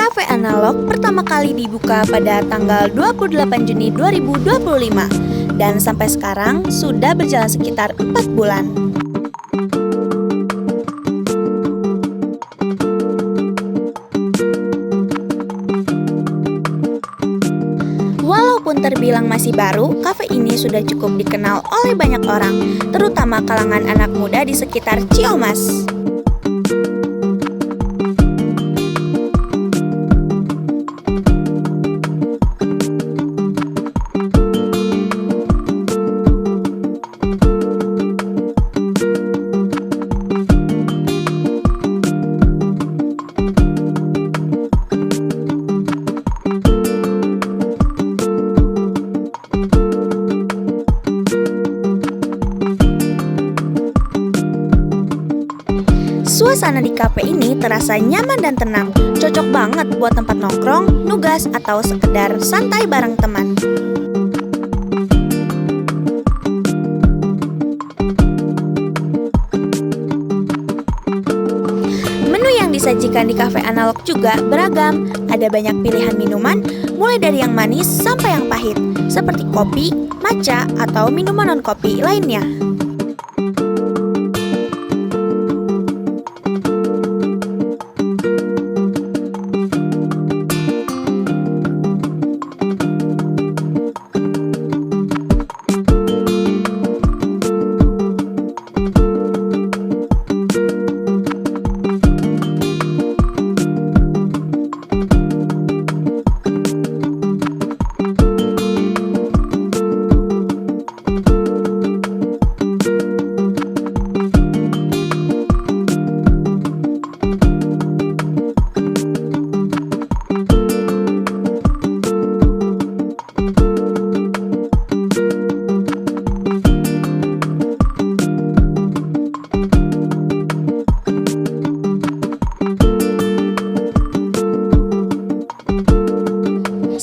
Cafe Analog pertama kali dibuka pada tanggal 28 Juni 2025 dan sampai sekarang sudah berjalan sekitar 4 bulan. Walaupun terbilang masih baru, kafe ini sudah cukup dikenal oleh banyak orang, terutama kalangan anak muda di sekitar Ciamas. Suasana di kafe ini terasa nyaman dan tenang, cocok banget buat tempat nongkrong, nugas, atau sekedar santai bareng teman. Menu yang disajikan di Cafe Analog juga beragam, ada banyak pilihan minuman, mulai dari yang manis sampai yang pahit, seperti kopi, matcha, atau minuman non-kopi lainnya.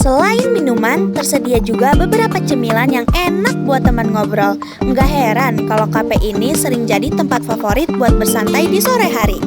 Selain minuman, tersedia juga beberapa cemilan yang enak buat teman ngobrol. Nggak heran kalau kafe ini sering jadi tempat favorit buat bersantai di sore hari.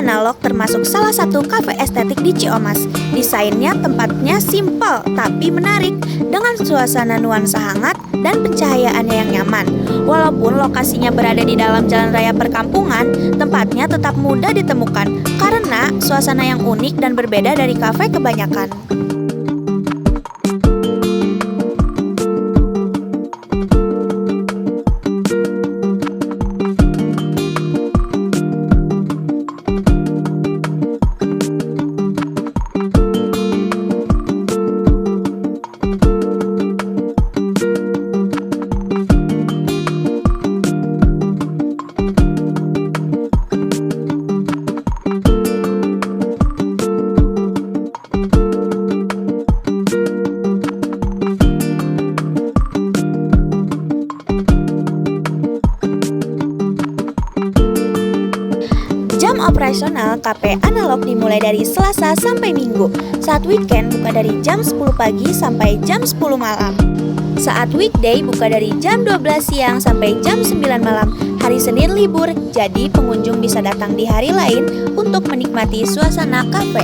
Analog termasuk salah satu kafe estetik di Ciamas. Desainnya tempatnya simpel tapi menarik dengan suasana nuansa hangat dan pencahayaannya yang nyaman. Walaupun lokasinya berada di dalam jalan raya perkampungan, tempatnya tetap mudah ditemukan karena suasana yang unik dan berbeda dari kafe kebanyakan. Jam operasional Cafe Analog dimulai dari Selasa sampai Minggu. Saat weekend buka dari jam 10 pagi sampai jam 10 malam. Saat weekday buka dari jam 12 siang sampai jam 9 malam. Hari Senin libur, jadi pengunjung bisa datang di hari lain untuk menikmati suasana kafe.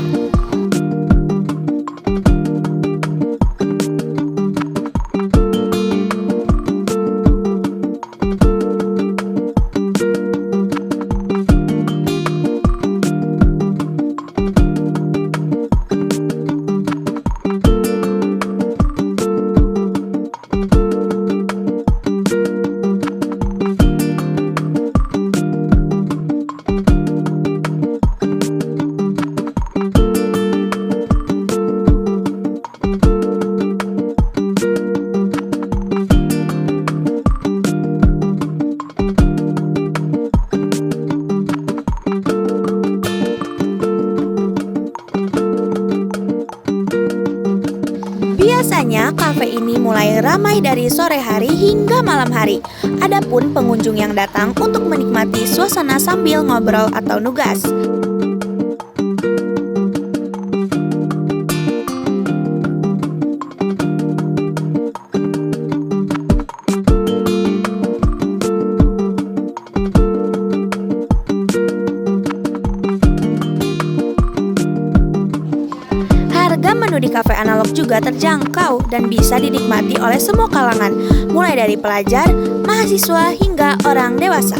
ramai dari sore hari hingga malam hari. Adapun pengunjung yang datang untuk menikmati suasana sambil ngobrol atau nugas. Harga menu di kafe analog juga terjangkau dan bisa dinikmati oleh semua kalangan, mulai dari pelajar, mahasiswa, hingga orang dewasa.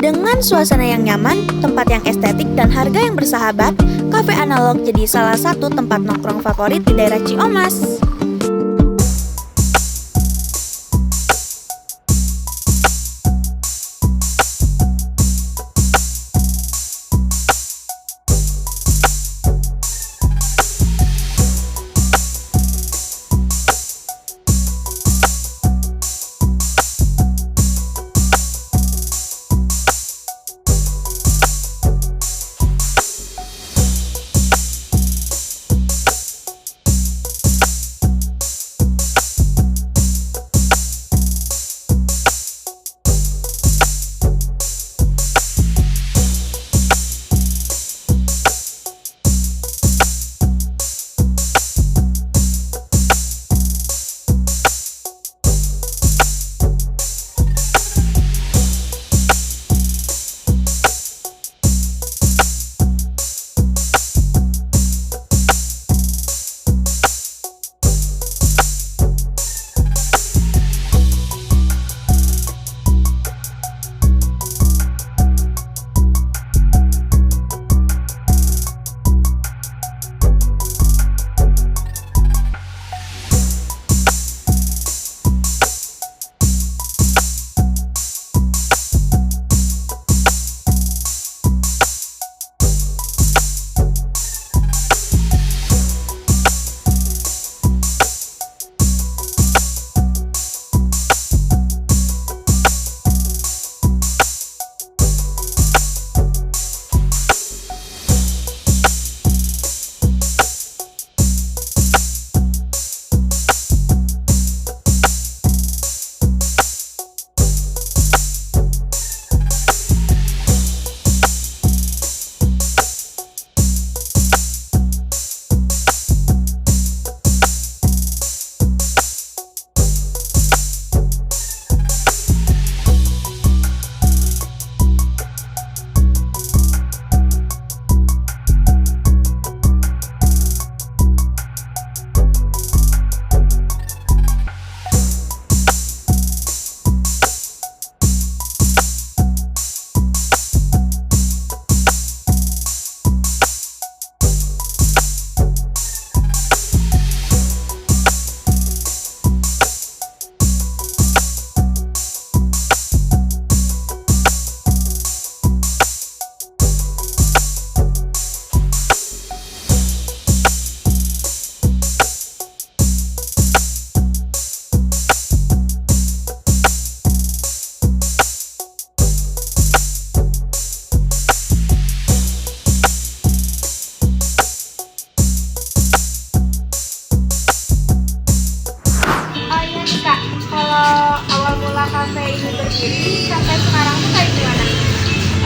Dengan suasana yang nyaman, tempat yang estetik, dan harga yang bersahabat, kafe analog jadi salah satu tempat nongkrong favorit di daerah Ciamas.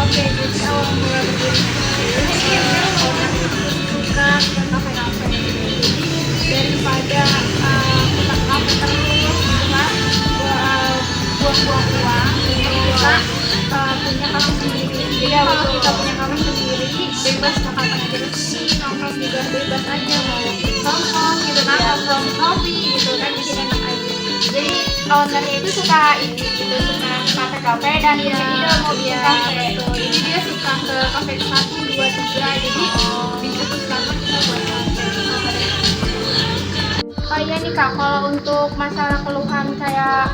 Oke, jadi awal mula berdirinya orang suka ke kafe-kafe. Jadi daripada kita kafe terus, kita buang-buang uang, kita punya kafe sendiri. Jadi kalau kita punya kafe sendiri, bebas mau kapan aja di sini, nongkrong juga bebas aja, mau nongkrong gitu kan, nongkrong kopi gitu kan, jadi enak aja. Jadi ownernya itu suka ini gitu, suka kafe-kafe dan punya ide mau bikin kafe. Jadi dia suka ke kafe 1, 2, 3, jadi diputuskan kita buat kafe. Oh iya nih Kak, kalau untuk masalah keluhan kayak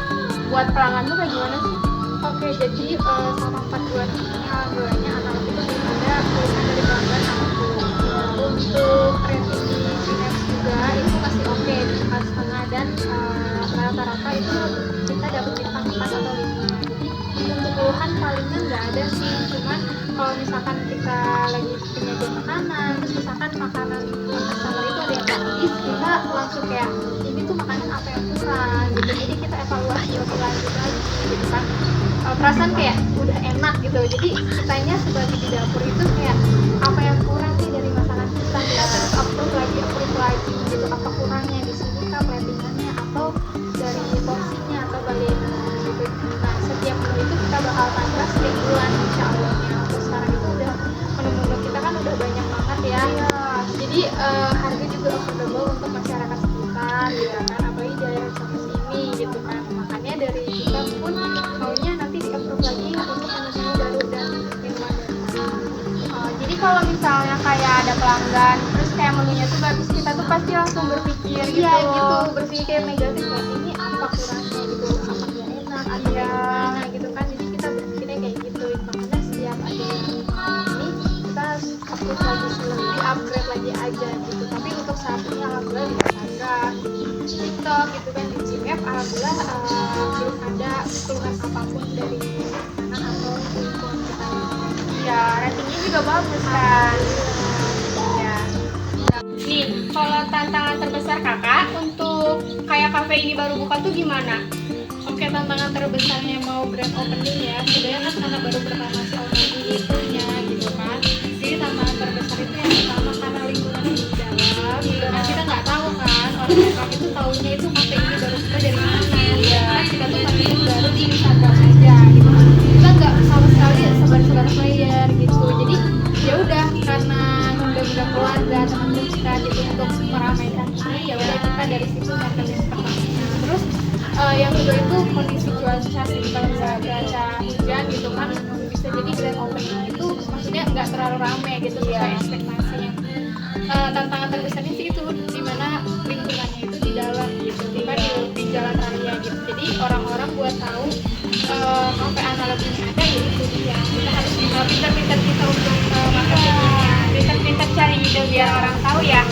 buat pelanggan tuh kayak gimana sih? Oke, jadi sama 4 bulan ini alhamdulillahnya anak-anak itu belum ada keluhan dari pelanggan aku. Untuk rating di Gmaps juga itu masih oke di 4,5 dan rata-rata itu kita dapat bintang 4 atau 5. Jadi untuk keluhan palingnya nggak ada sih, cuman kalau misalkan kita lagi penyajian makanan, terus misalkan makanan customer itu ada yang habis, kita langsung kayak ini tuh makanan apa yang kurang gitu, jadi kita evaluasi lebih lanjut lagi gitu kan. Perasaan kayak udah enak gitu, jadi kitanya sebagai di dapur itu kayak apa yang kurang sih dari masakan kita, kita terus approve lagi gitu, apa kurangnya di sini kah platingannya atau dari porsinya atau bagaimana gitu. Nah setiap menu itu kita bakal tambah setiap bulan insya Allahnya. Untuk sekarang itu udah menu-menu kita kan udah banyak banget ya, jadi harga juga affordable untuk masyarakat sekitar ya kan, apalagi daerah sana sini gitu kan. Makanya dari kita pun maunya nanti di approve lagi untuk menu-menu baru dan minuman baru. Jadi kalau misalnya kayak ada pelanggan terus kayak menunya tuh bagus, kita tuh pasti langsung berpikir gitu, berpikir kayak negatif kayak ini apa kurangnya gitu, apa nggak enak atau gimana gitu kan. Jadi kita berpikirnya kayak gitu, makanya setiap ada ini kita upgrade lagi, lebih upgrade lagi aja gitu. Tapi untuk saat ini alhamdulillah di Instagram, TikTok gitu kan, di Gmaps alhamdulillah belum ada keluhan apapun dari makanan atau lingkungan kita. Ya ratingnya juga bagus kan ya. Nih kalau tantangan terbesar kakak untuk kayak kafe ini baru buka tuh gimana? Oke, tantangan terbesarnya mau grand opening ya, sebenarnya kan karena baru pertama sih opening itunya gitu kan. Jadi tantangan terbesar itu yang pertama karena lingkungannya di dalam gitu kan, kita nggak tahu kan orang itu tahunya itu kafe ini baru buka dari mana ya kan. Kita tuh kafe ini baru di Instagram aja gitu kan, kita nggak sama sekali sebar-sebar flyer gitu. Jadi ya udah, karena udah keluarga teman-teman kita gitu untuk meramaikan ini, ya udah kita dari situ marketing pertamanya. Terus yang kedua itu kondisi cuaca sih, kalau misalnya cuaca hujan gitu kan bisa jadi grand opening itu maksudnya nggak terlalu rame gitu sesuai ekspektasinya. Tantangan terbesarnya sih itu dimana lingkungannya itu di dalam gitu kan, di jalan raya gitu, jadi orang-orang buat tahu kafe analog ini ada, ya itu dia kita harus pintar-pintar kita untuk marketingnya, pintar-pintar cari ide biar orang tahu ya.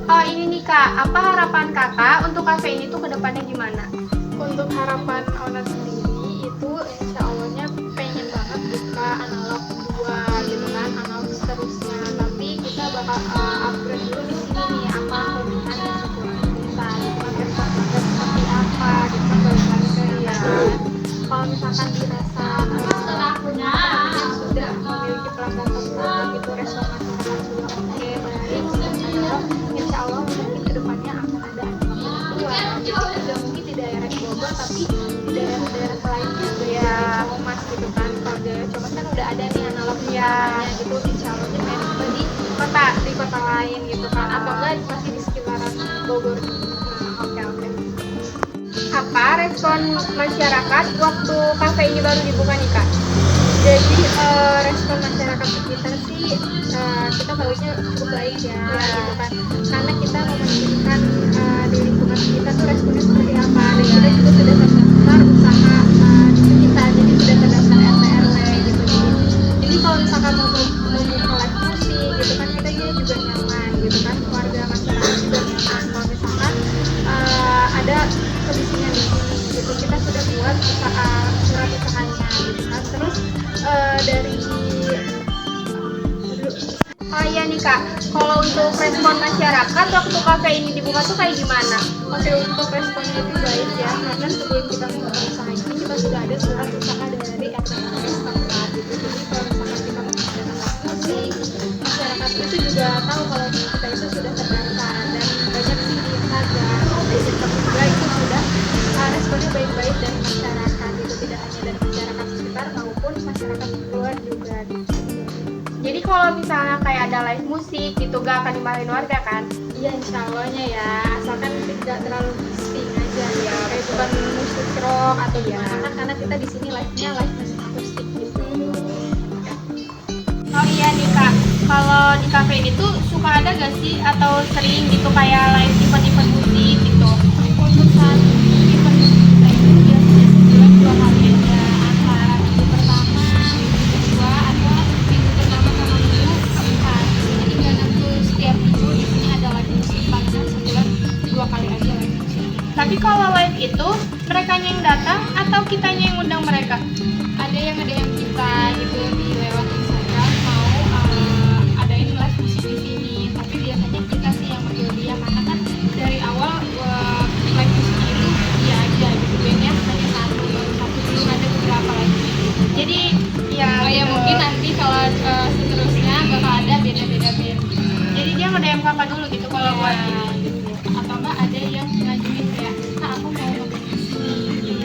Oh ini nih Kak, apa harapan kakak untuk kafe ini tuh kedepannya gimana? Untuk harapan owner sendiri itu insya Allahnya pengen banget buka analog 2 gitu kan, analog seterusnya. Tapi kita bakal upgrade dulu di sini nih, apa kelebihan dan kekurangan kita gitu kan, responnya seperti apa gitu kan, balik-balik ya. Kalau misalkan dirasa yang sudah memiliki pelanggan tetap gitu, respon masyarakat sudah oke, baik, insya Allah mungkin kedepannya akan ada analog dua gitu, tidak mungkin di daerah Bogor tapi di daerah-daerah lain juga ya Mas gitu kan. Kalau daerah Comas kan udah ada nih analognya gitu, insya Allah pengen di kota lain gitu kan, atau enggak masih di sekitaran Bogor gitu. Oke. Apa respon masyarakat waktu kafe ini baru dibuka nih Kak? Jadi respon masyarakat sekitar sih kita bagusnya cukup baik ya gitu kan, karena kita mementingkan di lingkungan kita tuh responnya seperti apa, dan kita juga sudah terdaftar usaha di kita, jadi sudah terdaftar RT RW gitu. Jadi kalau misalkan mau buka live musik gitu kan, kita juga nyaman gitu kan, warga masyarakat juga nyaman. Kalau misalkan ada kebisingan di sini gitu, kita sudah buat surat usahanya gitu kan. Terus dari oh iya nih Kak, kalau untuk respon masyarakat waktu kafe ini dibuka tuh kayak gimana? Oke, untuk responnya itu baik ya, karena sebelum kita membuka usaha ini kita sudah ada surat usaha dari RT setempat gitu. Jadi kalau misalkan kita mengadakan musik, masyarakat itu juga tahu kalau kita itu sudah terdaftar, dan banyak sih di Instagram, di TikTok juga itu sudah responnya baik-baik dari masyarakat gitu, tidak hanya dari masyarakat sekitar maupun masyarakat luar juga gitu. Jadi kalau misalnya kayak ada live musik gitu gak akan dimarahin warga kan? Iya, insya Allahnya ya, asalkan tidak terlalu bising aja ya, kayak bukan musik rock atau gimana kan, karena kita di sini live-nya live musik akustik gitu. Oh iya nih Kak, kalau di kafe ini tuh suka ada gak sih atau sering gitu kayak live event-event musik gitu? Untuk saat event musik kita itu biasanya sebulan 2 kali aja, antara minggu pertama, minggu kedua, atau minggu pertama sama minggu keempat. Jadi nggak nentu setiap minggu di sini ada live musik, palingan sebulan 2 kali aja live musik. Tapi kalau live itu mereka yang datang atau kitanya yang undang mereka? Ada yang kita gitu di lewat Instagram mau adain live musik di sini, tapi biasanya kita sih yang bersedia karena kan dari awal live musik itu dia aja gitu, bandnya hanya satu belum ada beberapa lagi. Jadi ya mungkin nanti kalau seterusnya bakal ada beda-beda band. Jadi dia nge-DM kakak dulu gitu kalau buat ini gitu. Atau enggak ada yang ngajuin kayak, "Kak, aku mau nge-band di sini." Gitu.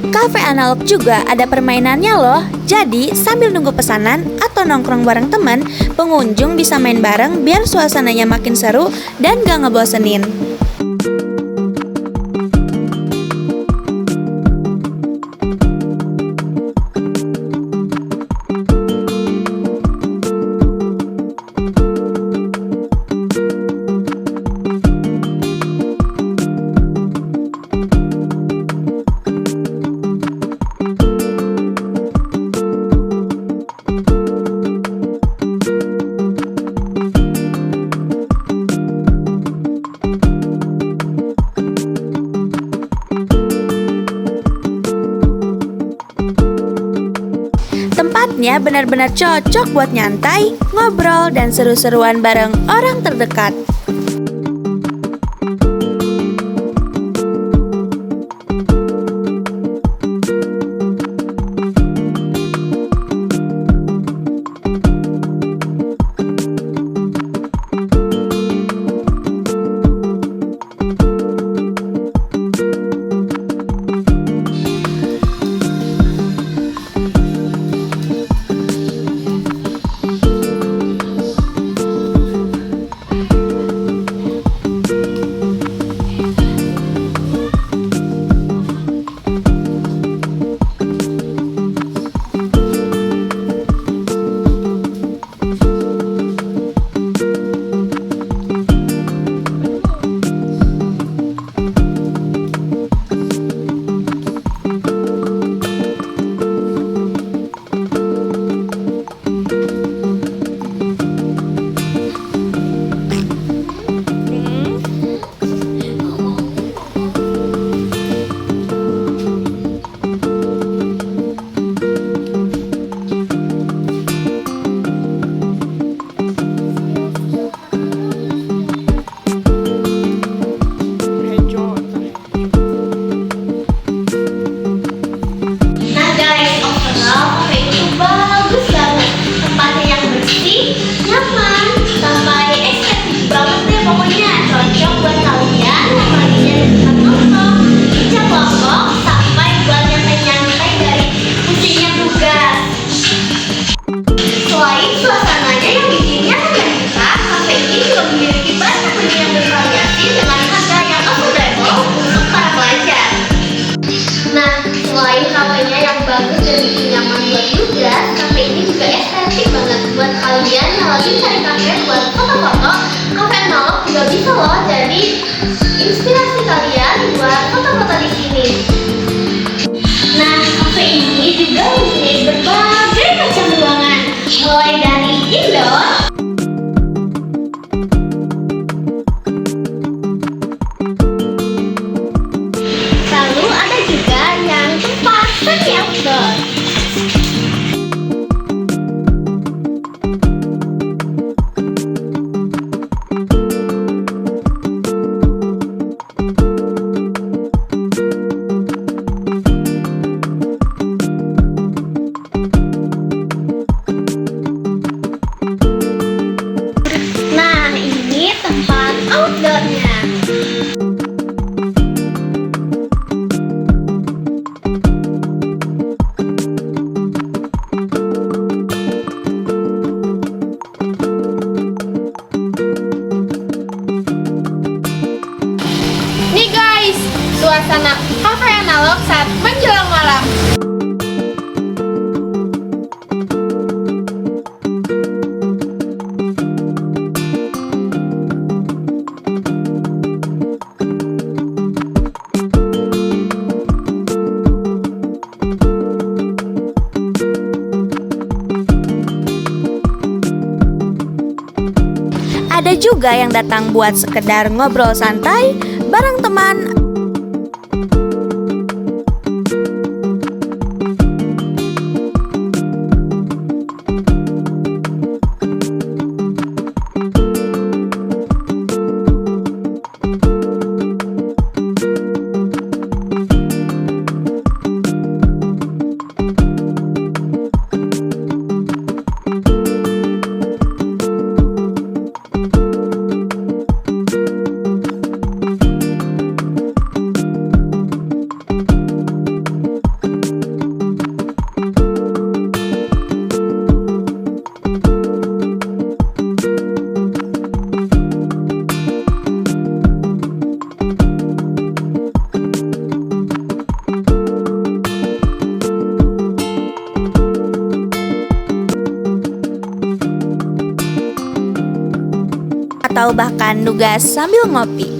Kafe analog juga ada permainannya loh. Jadi sambil nunggu pesanan atau nongkrong bareng teman, pengunjung bisa main bareng biar suasananya makin seru dan gak ngebosenin. Tempatnya benar-benar cocok buat nyantai, ngobrol, dan seru-seruan bareng orang terdekat. Nah guys, overall kafe itu bagus banget. Tempatnya yang bersih, nyaman, sampai estetik banget deh pokoknya. Cocok buat kalian yang lagi jadi tempat nongkrong, kerja kelompok, sampai buat nyantai-nyantai dari pusingnya tugas. Selain suasananya yang bikinnya menyenangkan, kafe ini juga memiliki banyak menu yang bervariasi dengan harga yang affordable untuk para pelajar. Nah, selain kafenya yang bagus dan bikin nyaman buat tugas, kafe ini juga estetik banget buat kalian yang lagi cari kafe buat foto-foto. Kafe analog juga bisa loh jadi inspirasi kalian buat foto-foto di sini. Nah, kafe ini juga mempunyai berbagai macam ruangan, mulai dari indoor, lalu ada juga yang tempat semi outdoor. Nah, ini tempat outdoornya. Nih guys, suasana kafe analog saat menjelang malam. Ada juga yang datang buat sekedar ngobrol santai bareng teman. Atau bahkan nugas sambil ngopi.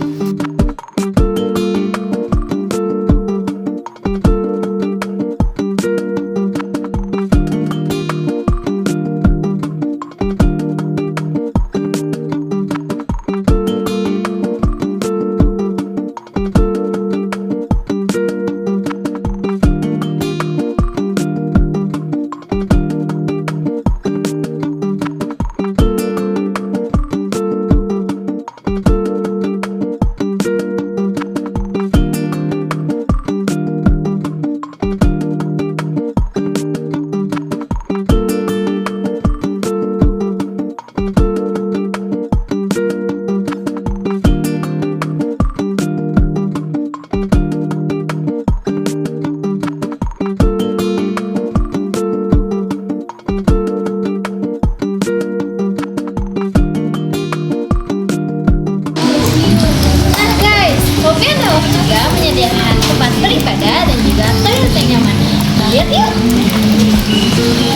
Yuk, yuk.